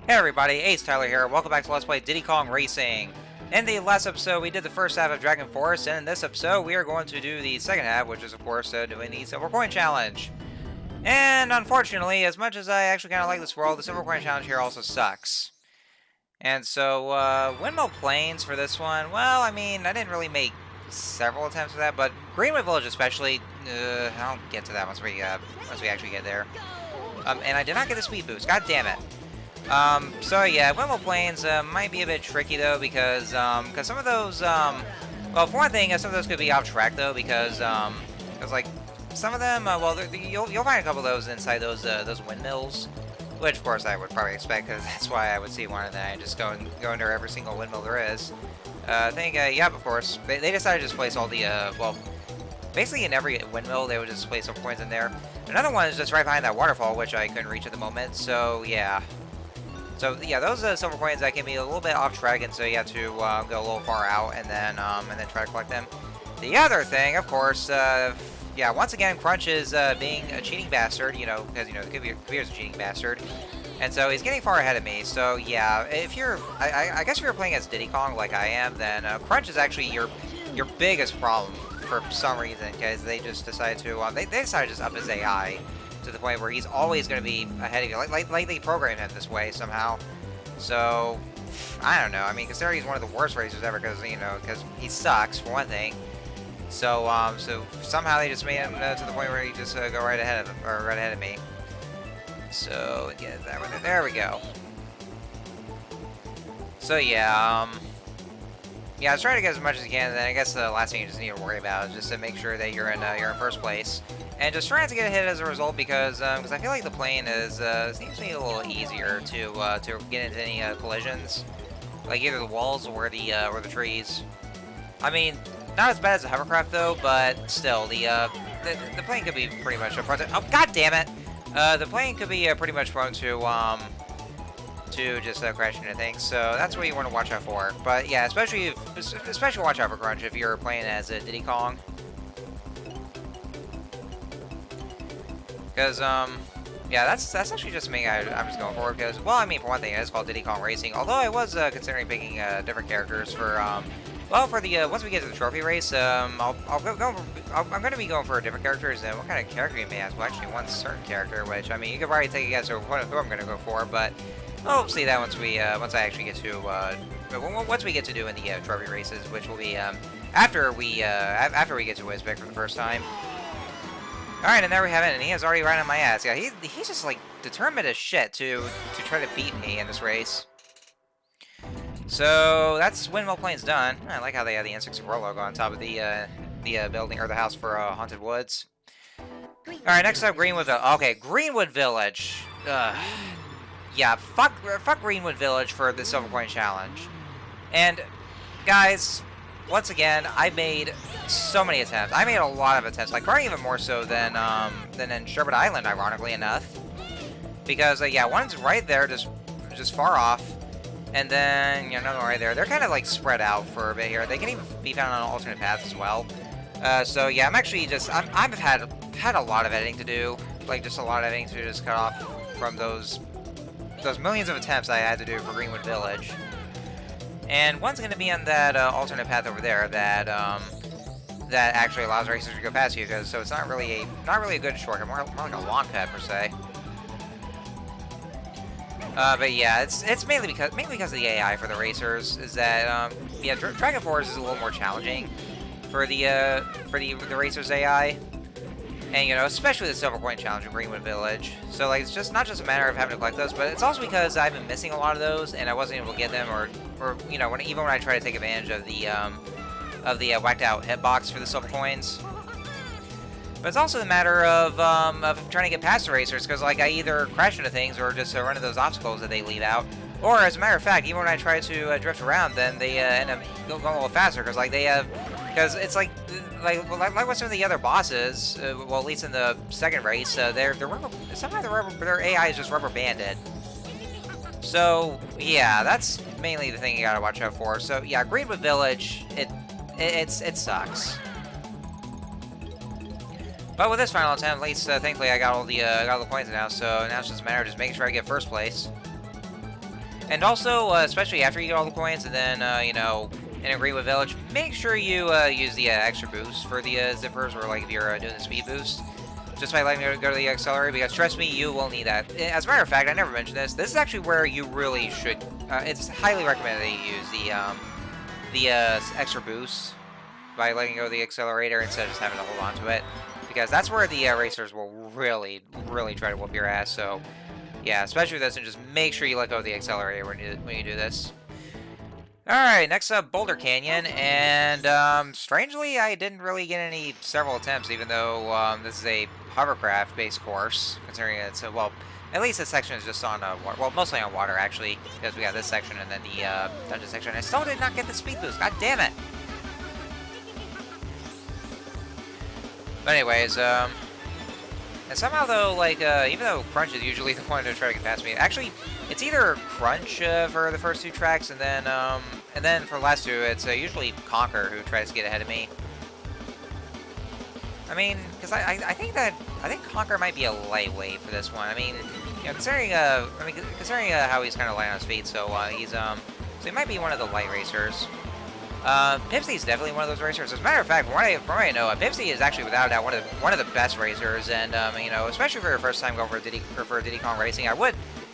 Hey everybody, AcedTyler here. Welcome back to Let's Play Diddy Kong Racing. In the last episode, we did the first half of Dragon Force, and in this episode, we are going to do the second half, which is, of course, doing the Silver Coin Challenge. And unfortunately, as much as I actually kind of like this world, the Silver Coin Challenge here also sucks. And so, Windmill Plains for this one, well, I mean, I didn't really make several attempts at that, but Greenwood Village especially, I'll get to that once we actually get there. And I did not get the speed boost, god damn it. So yeah, Windmill Plains might be a bit tricky though because some of those well, for one thing, some of those could be off track though because like some of them well you'll find a couple of those inside those windmills, which of course I would probably expect because that's why I would see one of them and just go into every single windmill there is. I think yep, of course they decided to just place all the well, basically in every windmill they would just place some coins in there. Another one is just right behind that waterfall, which I couldn't reach at the moment. So yeah. So yeah, those silver coins that can be a little bit off track, and so you have to go a little far out and then try to collect them. The other thing, of course, yeah, once again, Crunch is being a cheating bastard, you know, because the computer's a cheating bastard, and so he's getting far ahead of me. So yeah, if you're, I guess if you're playing as Diddy Kong like I am, then Crunch is actually your biggest problem for some reason, because they just decided to they decided to just up his AI. To the point where he's always going to be ahead of you, like they programmed him this way somehow. So I don't know. I mean, considering he's one of the worst racers ever, because because he sucks for one thing. So so somehow they just made him to the point where he just go right ahead of me. So yeah, there we go. So yeah, yeah, I was trying to get as much as you can. And then I guess the last thing you just need to worry about is just to make sure that you're in first place. And just trying to get a hit as a result because I feel like the plane is seems to be a little easier to get into any collisions, like either the walls or the trees. I mean, not as bad as a hovercraft though, but still the plane could be pretty much prone to. Oh god damn it! The plane could be pretty much prone to just crashing into things. So that's what you want to watch out for. But yeah, especially watch out for Crunch if you're playing as Diddy Kong. Because, yeah, that's actually just me I'm just going for. Because, well, I mean, for one thing, it's called Diddy Kong Racing. Although I was considering picking different characters for, well, for the, once we get to the trophy race, I'm going to be going for different characters. And what kind of character you may ask? Well, actually, one certain character, which, I mean, you could probably take a guess of who I'm going to go for. But we'll see that once I actually get to, once we get to doing the trophy races, which will be, after we get to Wizpig for the first time. Alright, and there we have it, and he is already right on my ass. Yeah, he's just, like, determined as shit to try to beat me in this race. So, that's Windmill Plains done. I like how they have the N64 logo on top of the building, or the house for Haunted Woods. Alright, next up, Greenwood Village. Okay, Greenwood Village. Yeah, fuck Greenwood Village for the Silver Coin Challenge. And, guys, once again, I made so many attempts. I made a lot of attempts, like probably even more so than in Sherbet Island, ironically enough. Because yeah, one's right there, just far off, and then another one right there. They're kind of like spread out for a bit here. They can even be found on alternate paths as well. So yeah, I'm actually just I've had a lot of editing to do, like just a lot of editing to just cut off from those millions of attempts I had to do for Greenwood Village. And one's going to be on that alternate path over there that actually allows racers to go past you, so it's not really a good shortcut, more like a long cut per se. But yeah, it's mainly because of the AI for the racers. Is that yeah, Dragon Force is a little more challenging for the racers AI, and especially the Silver Coin Challenge in Greenwood Village. So like it's just not just a matter of having to collect those, but it's also because I've been missing a lot of those and I wasn't able to get them, or even when I try to take advantage of the whacked out hitbox for the silver coins. But it's also a matter of trying to get past the racers, because like I either crash into things or just run into those obstacles that they leave out. Or as a matter of fact, even when I try to drift around, then they end up going a little faster, because like because it's like with some of the other bosses, well at least in the second race, sometimes their AI is just rubber banded. So yeah, that's mainly the thing you gotta watch out for. So yeah, Greenwood Village, it sucks. But with this final attempt, at least thankfully I got all the coins now. So now it's just a matter of just making sure I get first place. And also, especially after you get all the coins and then, you know, integrate with Village, make sure you use the extra boost for the zippers, or like if you're doing the speed boost, just by letting it go to the accelerator, because trust me, you will need that. As a matter of fact, I never mentioned this. This is actually where you really should. It's highly recommended that you use the extra boost by letting go of the accelerator instead of just having to hold on to it, because that's where the racers will really try to whoop your ass. So yeah, especially with this, and just make sure you let go of the accelerator when you do this. Alright, next up, Boulder Canyon, and strangely, I didn't really get any several attempts, even though this is a hovercraft-based course, considering it's, well, at least this section is just on, water, well, mostly on water, actually, because we got this section and then the dungeon section. I still did not get the speed boost, god damn it! But anyways, and somehow, though, like, even though Crunch is usually the one to try to get past me, actually, it's either Crunch for the first two tracks, and then for the last two, it's usually Conker who tries to get ahead of me. I mean, because I think Conker might be a lightweight for this one. I mean, you know, considering how he's kind of light on his feet, so so he might be one of the light racers. Pipsy is definitely one of those racers. As a matter of fact, from what I know, Pipsy is actually without a doubt one of the best racers, and you know, especially for your first time going for Diddy Kong Racing, I would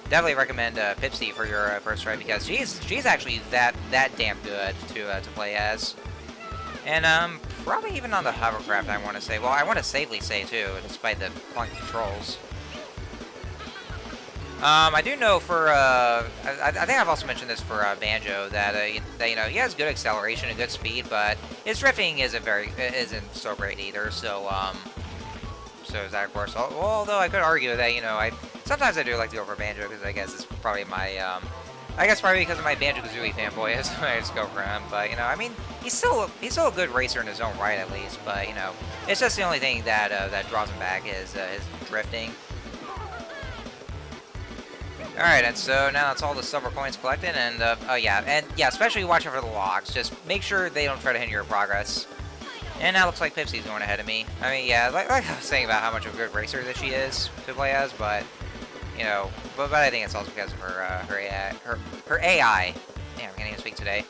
definitely recommend Pipsy for your first try, because she's actually that damn good to play as, and probably even on the hovercraft, I want to say. Well, I want to safely say too, despite the clunky controls. I do know for, I think I've also mentioned this for Banjo, that you know, he has good acceleration and good speed, but his drifting isn't so great either. So so is that, of course. Although I could argue that, you know, sometimes I do like to go for Banjo, because I guess it's probably my I guess probably because of my Banjo-Kazooie fanboy, I just go for him. But you know, I mean, he's still a good racer in his own right, at least. But you know, it's just the only thing that that draws him back is his drifting. Alright, and so now that's all the silver coins collected, and, oh yeah, especially watch out for the logs. Just make sure they don't try to hinder your progress. And now it looks like Pipsy's going ahead of me. I mean, yeah, like I was saying about how much of a good racer that she is to play as, but, you know, but I think it's also because of her AI. Damn, I can't even speak today.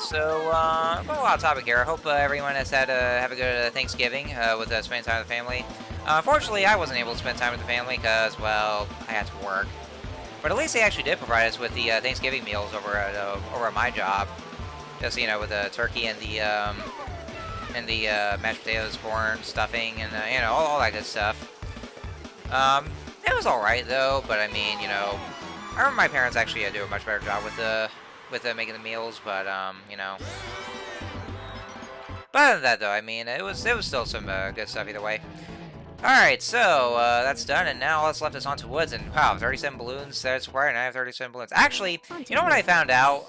So, a little off topic here. I hope everyone has had have a good Thanksgiving with spending time with the family. Unfortunately, I wasn't able to spend time with the family because, well, I had to work. But at least they actually did provide us with the Thanksgiving meals over at my job. Just, you know, with the turkey and the mashed potatoes, corn, stuffing, and you know, all that good stuff. It was all right though, but I mean, you know, I remember my parents actually do a much better job with making the meals, but you know. But other than that, though, I mean, it was still some good stuff either way. Alright, so, that's done, and now let's left us onto woods, and wow, 37 balloons, that's required, and I have 37 balloons. Actually, you know what I found out?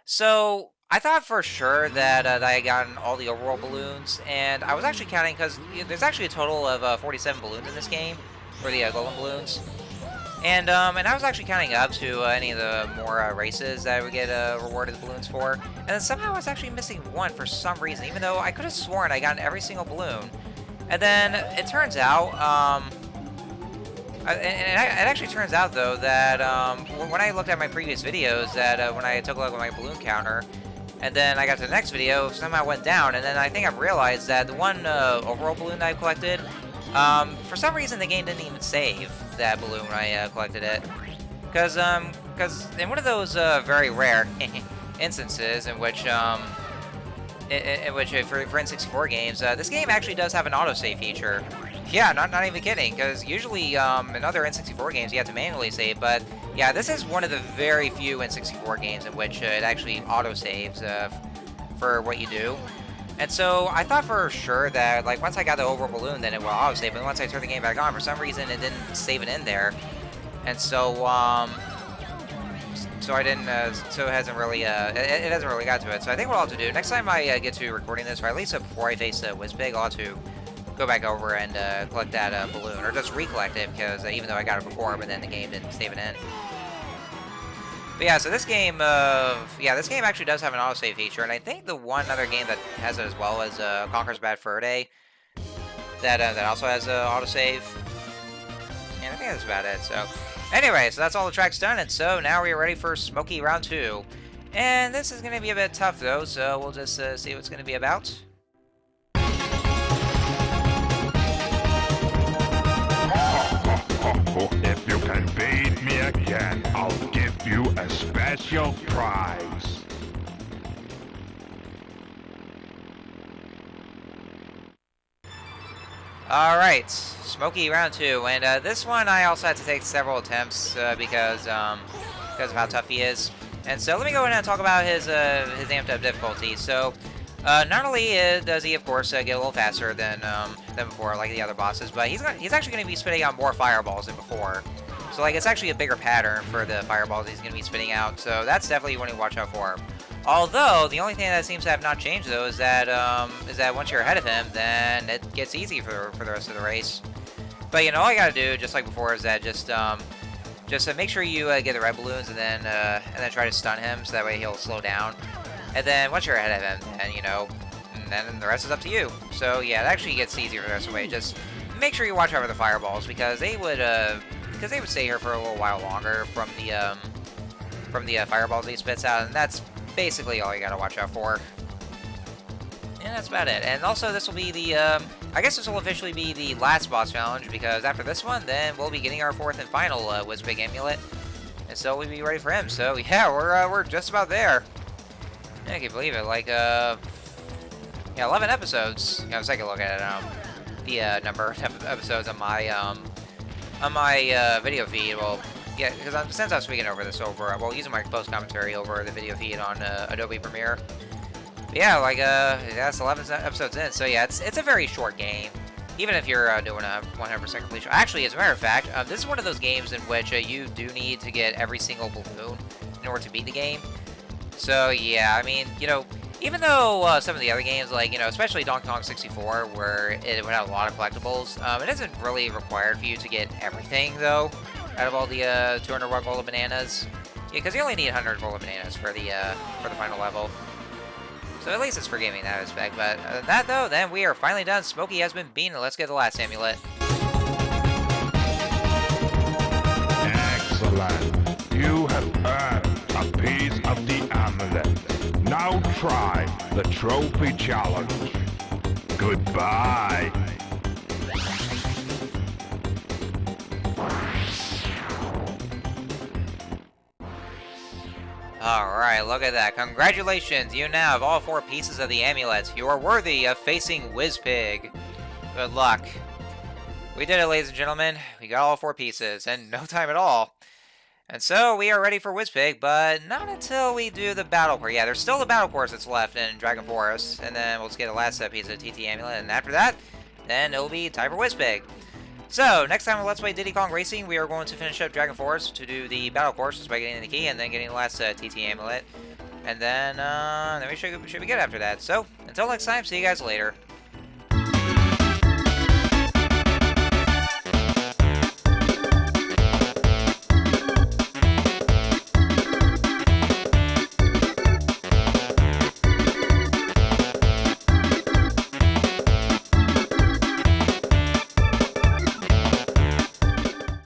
So, I thought for sure that, that I had gotten all the overall balloons, and I was actually counting, because there's actually a total of 47 balloons in this game, for the golden balloons. And I was actually counting up to any of the more races that I would get rewarded the balloons for, and then somehow I was actually missing one for some reason, even though I could have sworn I got every single balloon. And then it turns out, it actually turns out though that when I looked at my previous videos, that when I took a look at my balloon counter, and then I got to the next video, somehow went down, and then I think I've realized that the one overall balloon that I collected, for some reason the game didn't even save that balloon when I collected it, because in one of those very rare instances in which for N64 games, this game actually does have an autosave feature. Yeah, not even kidding, because usually in other N64 games you have to manually save, but yeah, this is one of the very few N64 games in which it actually autosaves for what you do. And so I thought for sure that, like, once I got the overall balloon, then it will autosave, but once I turned the game back on, for some reason it didn't save it in there. And so, so I didn't, so it hasn't really, it hasn't really got to it. So I think what I'll have to do, next time I get to recording this, or at least before I face Wizpig, I'll have to go back over and collect that balloon, or just recollect it, because even though I got it before, but then the game didn't save it in. But yeah, so this game, this game actually does have an autosave feature, and I think the one other game that has it as well is Conker's Bad Fur Day, that also has autosave. And I think that's about it. So, anyway, so that's all the tracks done, and so now we are ready for Smoky Round 2. And this is going to be a bit tough, though, so we'll just see what it's going to be about. If you can beat me again, I'll give you a special prize. Alright, Smoky Round 2, and this one I also had to take several attempts because of how tough he is. And so let me go ahead and talk about his amped up difficulty. So not only does he, of course, get a little faster than before, like the other bosses, but he's actually going to be spitting out more fireballs than before. So like it's actually a bigger pattern for the fireballs he's going to be spitting out. So that's definitely one to watch out for. Although the only thing that seems to have not changed though is that once you're ahead of him, then it gets easy for the rest of the race. But you know, all you gotta do, just like before, is that just make sure you get the red balloons and then try to stun him so that way he'll slow down. And then once you're ahead of him, then you know, then the rest is up to you. So yeah, it actually gets easier the rest of the way. Just make sure you watch out for the fireballs because they would stay here for a little while longer from the fireballs he spits out, and that's basically all you gotta watch out for. And that's about it. And also, this will be the, I guess this will officially be the last boss challenge, because after this one, then we'll be getting our fourth and final Wizpig Amulet. And so we'll be ready for him. So yeah, we're just about there. I can't believe it. Like, yeah, 11 episodes. Yeah, let's take a look at it. The number of episodes on my video feed. Well, yeah, because since I'm speaking over this using my post commentary over the video feed on Adobe Premiere. But yeah, like that's 11 episodes in, so yeah, it's a very short game, even if you're doing a 100% completion. Actually, as a matter of fact, this is one of those games in which you do need to get every single balloon in order to beat the game. So yeah, I mean, you know, even though some of the other games, like, you know, especially Donkey Kong 64, where it would have a lot of collectibles, it isn't really required for you to get everything, though, out of all the 201 golden bananas. Yeah, because you only need 100 golden bananas for the final level. So at least it's forgiving in that respect. But other than that, though, then we are finally done. Smoky has been beaten. Let's get the last amulet. Excellent. You have earned a piece of the amulet. Now try the trophy challenge. Goodbye. Alright, look at that. Congratulations, you now have all 4 pieces of the amulet. You are worthy of facing Wizpig. Good luck. We did it, ladies and gentlemen. We got all 4 pieces, in no time at all. And so, we are ready for Wizpig, but not until we do the battle course. Yeah, there's still the battle course that's left in Dragon Forest, and then we'll just get the last piece of TT Amulet, and after that, then it'll be time for Wizpig. So, next time on Let's Play Diddy Kong Racing, we are going to finish up Dragon Forest to do the battle courses by getting the key and then getting the last TT Amulet. And then we should be good after that. So, until next time, see you guys later.